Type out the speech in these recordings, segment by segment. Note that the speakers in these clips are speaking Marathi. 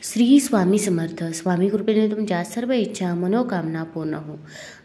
श्री स्वामी समर्थ. स्वामी कृपेने तुमच्या सर्व इच्छा मनोकामना पूर्ण हो.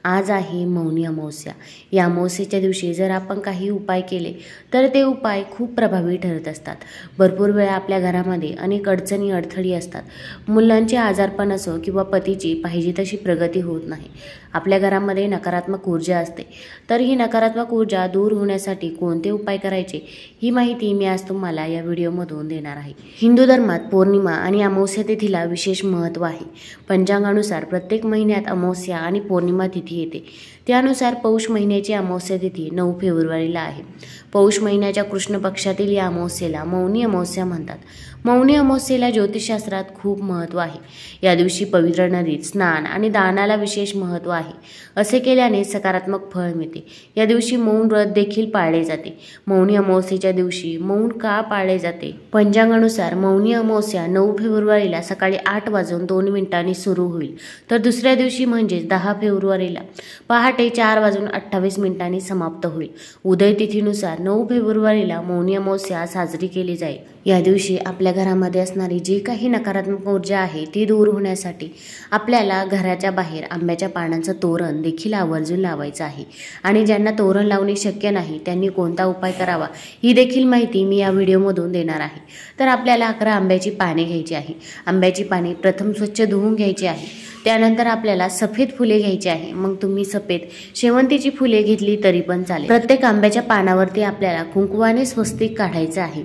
आज आहे मौनी अमावस्या. या अमावस्येच्या दिवशी जर आपण काही उपाय केले तर ते उपाय खूप प्रभावी ठरत असतात. भरपूर वेळा आपल्या घरामध्ये अनेक अडचणी अडथळी असतात. मुलांचे आजारपण असो किंवा पतीची पाहिजे तशी प्रगती होत नाही. आपल्या घरामध्ये नकारात्मक ऊर्जा असते. तर ही नकारात्मक ऊर्जा दूर होण्यासाठी कोणते उपाय करायचे ही माहिती मी आज तुम्हाला या व्हिडिओमधून देणार आहे. हिंदू धर्मात पौर्णिमा आणि अमावस्या तिथीला विशेष महत्त्व आहे. पंचांगानुसार प्रत्येक महिन्यात अमावस्या आणि पौर्णिमा तिथी येते. त्यानुसार पौष महिन्याची अमावस्या तिथी 9 फेब्रुवारीला आहे. पौष महिन्याच्या कृष्ण पक्षातील या अमावस्येला मौनी अमावस्या म्हणतात. मौनी अमावस्येला ज्योतिषशास्त्रात खूप महत्त्व आहे. या दिवशी पवित्र नदीत स्नान आणि दानाला विशेष महत्त्व आहे. असे केल्याने सकारात्मक फळ मिळते. या दिवशी मौन व्रत देखील पाळले जाते. मौनी अमावस्येच्या दिवशी मौन का पाळले जाते? पंचांगानुसार मौनी अमावस्या 9 फेब्रुवारीला सकाळी 8:02 सुरू होईल, तर दुसऱ्या दिवशी म्हणजेच 10 फेब्रुवारीला पहाटे 4:28 समाप्त होईल. उदय तिथीनुसार 9 फेब्रुवारीला मौनी अमावस्या साजरी केली जाईल. या दिवशी आपल्या घरामध्ये असणारी जी काही नकारात्मक ऊर्जा आहे ती दूर होण्यासाठी आपल्याला घराच्या बाहेर आंब्याच्या पानांचं तोरण देखील आवर्जून लावायचं आहे. आणि ज्यांना तोरण लावणे शक्य नाही त्यांनी कोणता उपाय करावा ही देखील माहिती मी या व्हिडिओमधून देणार आहे. तर आपल्याला 11 आंब्याची पाने घ्यायची आहे. आंब्याची पाने प्रथम स्वच्छ धुवून घ्यायची आहे. त्यानंतर आपल्याला सफेद फुले घ्यायची आहे. मग तुम्ही सफेद शेवंतीची फुले घेतली तरी पण चालेल. प्रत्येक आंब्याच्या पानावरती आपल्याला कुंकवाने स्वस्तिक काढायचं आहे.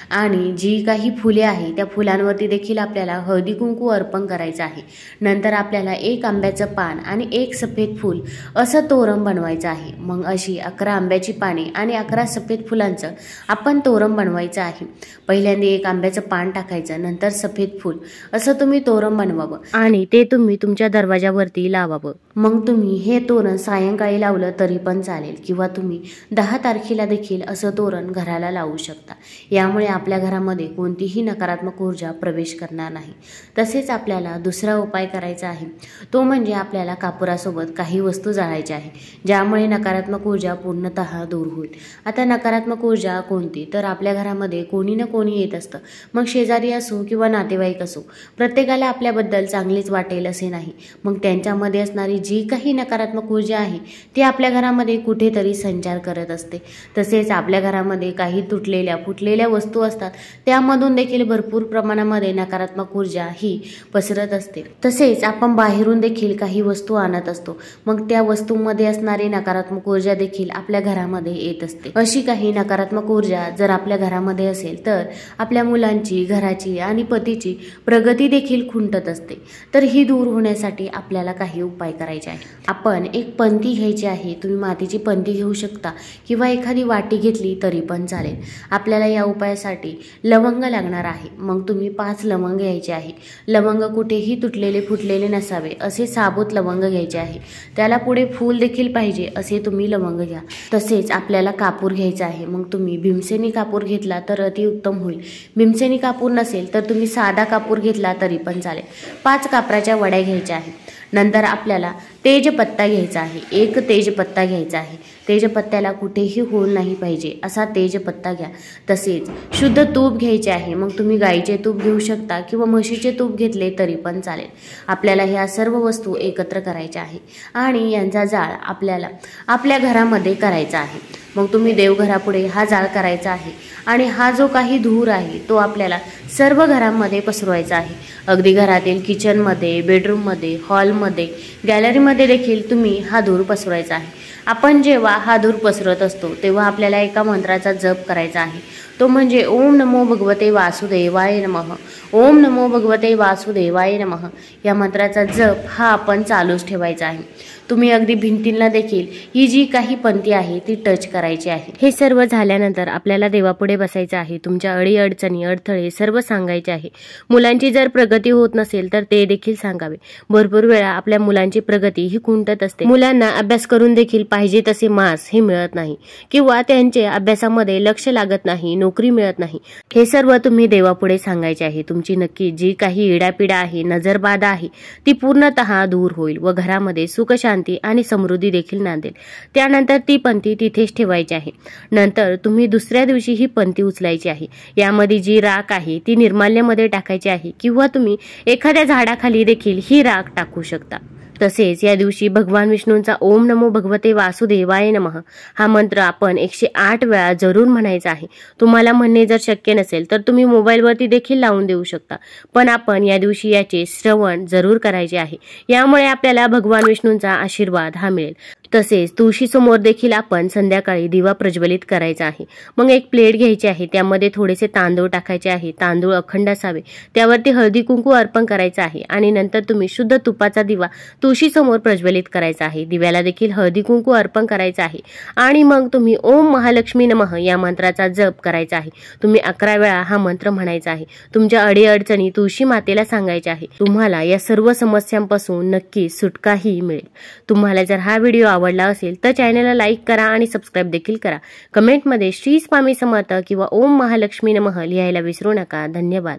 आणि जी काही फुले आहे त्या फुलांवरती देखील आपल्याला हळदी कुंकू अर्पण करायचं आहे. नंतर आपल्याला 1 आंब्याचं पान आणि 1 सफेद फूल असं तोरण बनवायचं आहे. मग अशी 11 आंब्याची पाने आणि 11 सफेद फुलांचं आपण तोरण बनवायचं आहे. पहिल्यांदा 1 आंब्याचं पान टाकायचं, नंतर सफेद फूल असं तुम्ही तोरण बनवावं आणि ते तुम्ही तुमच्या दरवाजावरती लावावं. मग तुम्ही हे तोरण सायंकाळी लावलं तरी पण चालेल किंवा तुम्ही 10 तारखेला देखील असं तोरण घराला लावू शकता. यामुळे आपल्या घरामध्ये कोणतीही नकारात्मक ऊर्जा प्रवेश करणार नाही. तसेच आपल्याला दुसरा उपाय करायचा आहे, तो म्हणजे आपल्याला कापुरासोबत काही वस्तू जाळायच्या आहे, ज्यामुळे नकारात्मक ऊर्जा पूर्णतः दूर होईल. आता नकारात्मक ऊर्जा कोणती? तर आपल्या घरामध्ये कोणी ना कोणी येत असतं. मग शेजारी असो किंवा नातेवाईक असो, प्रत्येकाला आपल्याबद्दल चांगलेच वाटेल असे नाही. मग त्यांच्यामध्ये असणारी जी काही नकारात्मक ऊर्जा आहे ती आपल्या घरामध्ये कुठेतरी संचार करत असते. तसेच आपल्या घरामध्ये काही तुटलेल्या फुटलेल्या वस्तू असतात, त्यामधून देखील भरपूर प्रमाणामध्ये नकारात्मक ऊर्जा ही पसरत असते. तसेच आपण बाहेरून देखील काही वस्तू आणत असतो. मग त्या वस्तूंमध्ये असणारी नकारात्मक ऊर्जा देखील आपल्या घरामध्ये येत असते. अशी काही नकारात्मक ऊर्जा जर आपल्या घरामध्ये असेल तर आपल्या मुलांची, घराची आणि पतीची प्रगती देखील खुंटत असते. तर ही दूर होण्यासाठी आपल्याला काही उपाय करायचे आहे. आपण 1 पंती घ्यायची आहे. तुम्ही मातीची पंती घेऊ शकता किंवा एखादी वाटी घेतली तरी पण चालेल. आपल्याला या उपायासाठी लवंग लागणार आहे. मग तुम्ही 5 लवंग घ्यायचे आहे. लवंग कुठेही तुटलेले फुटलेले नसावे असे साबूत लवंग घ्यायचे आहे. त्याला पुढे फूल देखील पाहिजे असे तुम्ही लवंग घ्या. तसेच आपल्याला कापूर घ्यायचा आहे. मग तुम्ही भीमसेनी कापूर घेतला तर अतिउत्तम होईल. भीमसेनी कापूर नसेल तर तुम्ही साधा कापूर घेतला तरी पण चालेल. 5 कापराच्या वड्या घ्यायच्या आहेत. नंतर आपल्याला तेजपत्ता घ्यायचा आहे. 1 तेजपत्ता घ्यायचा आहे. तेजपत्त्याला कुठेही होल नाही पाहिजे असा तेजपत्ता घ्या. तसेच शुद्ध तूप घ्यायचे आहे. मग तुम्ही गाईचे तूप घेऊ शकता किंवा म्हशीचे तूप घेतले तरी पण चालेल. आपल्याला ह्या सर्व वस्तू एकत्र करायच्या आहे आणि यांचा जाळ आपल्याला आपल्या घरामध्ये करायचा आहे. मग तुम्ही देवघरापुढे हा जाळ करायचा आहे आणि हा जो काही धूर आहे तो आपल्याला सर्व घरांमध्ये पसरवायचा आहे. अगदी घरातील किचनमध्ये, बेडरूममध्ये, हॉलमध्ये, गॅलरीमध्ये देखील तुम्ही हा धूर पसरवायचा आहे. आपण जेव्हा हा धूर पसरत असतो तेव्हा आपल्याला एका मंत्राचा जप करायचा आहे. तो म्हणजे ओम नमो भगवते वासुदेवाय नमः. ओम नमो भगवते वासुदेवाय नमः या मंत्राचा जप हा आपण चालूच ठेवायचा आहे. तुम्ही अगदी भिंतींना देखील ही जी काही पंती आहे ती टच करायची आहे. हे सर्व झाल्यानंतर आपल्याला देवापुढे बसायचं आहे. तुमच्या अडीअडचणी, अडथळे सर्व सांगायचे आहे. मुलांची जर प्रगती होत नसेल तर ते देखील सांगावे. भरपूर वेळा आपल्या मुलांची प्रगती ही खुंटत असते. मुलांना अभ्यास करून देखील पाहिजे तसे मार्क्स हे मिळत नाही किंवा त्यांचे अभ्यासामध्ये लक्ष लागत नाही, नोकरी मिळत नाही, हे सर्व तुम्ही देवापुढे सांगायचे आहे. तुमची नक्की जी काही इडापिडा आहे, नजरबाधा आहे, ती पूर्णतः दूर होईल व घरामध्ये सुख, शांती आणि समृद्धी देखील नांदेल. त्यानंतर ती पंथी तिथेच ठेवायची आहे. नंतर तुम्ही दुसऱ्या दिवशी ही पंथी उचलायची आहे. यामध्ये जी राख आहे ती निर्माल्यामध्ये टाकायची आहे किंवा तुम्ही एखाद्या झाडाखाली देखील ही राख टाकू शकता. तसेच या दिवशी भगवान विष्णूंचा ओम नमो भगवते वासुदेवाय नमः हा मंत्र आपण 108 वेळा जरूर म्हणायचा आहे. तुम्हाला म्हणणे जर शक्य नसेल तर तुम्ही मोबाईलवरती देखील लावून देऊ शकता, पण आपण या दिवशी याचे श्रवण जरूर करायचे आहे. यामुळे आपल्याला भगवान विष्णूंचा आशीर्वाद हा मिळेल. तसेच तुळशीसमोर देखील आपण संध्याकाळी दिवा प्रज्वलित करायचा आहे. मग एक प्लेट घ्यायची आहे, त्यामध्ये थोडेसे तांदूळ टाकायचे आहे. तांदूळ अखंड असावे, त्यावरती हळदी कुंकू अर्पण करायचं आहे आणि नंतर तुम्ही शुद्ध तुपाचा दिवा तुळशीसमोर प्रज्वलित करायचा आहे. दिव्याला देखील हळदी कुंकू अर्पण करायचं आहे आणि मग तुम्ही ओम महालक्ष्मी नमः या मंत्राचा जप करायचा आहे. तुम्ही 11 वेळा हा मंत्र म्हणायचा आहे. तुमच्या अडीअडचणी तुळशी मातेला सांगायच्या आहे. तुम्हाला या सर्व समस्यांपासून नक्की सुटकाही मिळेल. तुम्हाला जर हा व्हिडिओ आवडला असेल तर चॅनलला लाईक करा आणि सबस्क्राईब देखील करा. कमेंटमध्ये श्री स्वामी समर्थ किंवा ओम महालक्ष्मी नमः लिहायला विसरू नका. धन्यवाद.